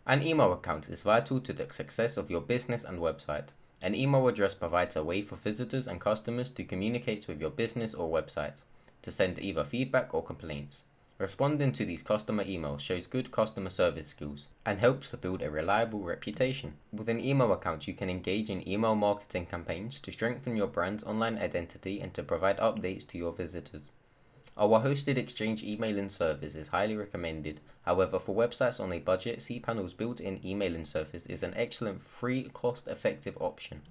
An email account is vital to the success of your business and website. An email address provides a way for visitors and customers to communicate with your business or website, to send either feedback or complaints. Responding to these customer emails shows good customer service skills and helps to build a reliable reputation. With an email account, you can engage in email marketing campaigns to strengthen your brand's online identity and to provide updates to your visitors. Our hosted Exchange emailing service is highly recommended. However, for websites on a budget, cPanel's built-in emailing service is an excellent free, cost-effective option.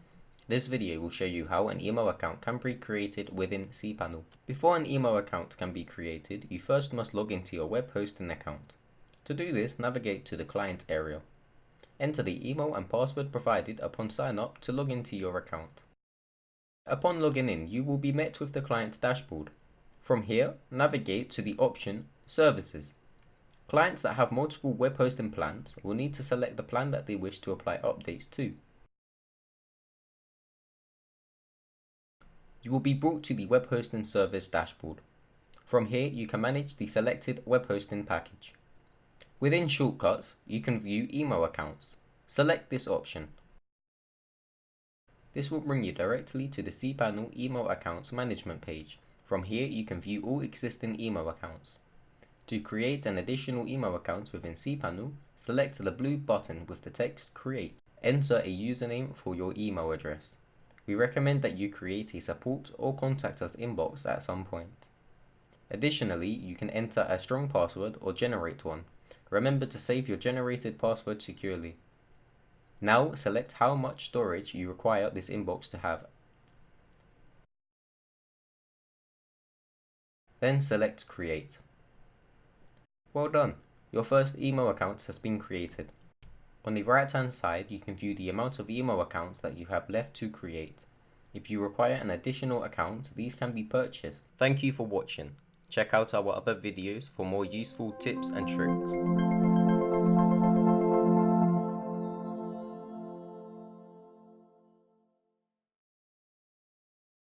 This video will show you how an email account can be created within cPanel. Before an email account can be created, you first must log into your web hosting account. To do this, navigate to the client area. Enter the email and password provided upon sign up to log into your account. Upon logging in, you will be met with the client dashboard. From here, navigate to the option Services. Clients that have multiple web hosting plans will need to select the plan that they wish to apply updates to. You will be brought to the web hosting service dashboard. From here, you can manage the selected web hosting package. Within Shortcuts, you can view email accounts. Select this option. This will bring you directly to the cPanel email accounts management page. From here, you can view all existing email accounts. To create an additional email account within cPanel, select the blue button with the text Create. Enter a username for your email address. We recommend that you create a support or contact us inbox at some point. Additionally, you can enter a strong password or generate one. Remember to save your generated password securely. Now select how much storage you require this inbox to have. Then select Create. Well done! Your first email account has been created. On the right hand side, you can view the amount of email accounts that you have left to create. If you require an additional account, these can be purchased. Thank you for watching. Check out our other videos for more useful tips and tricks.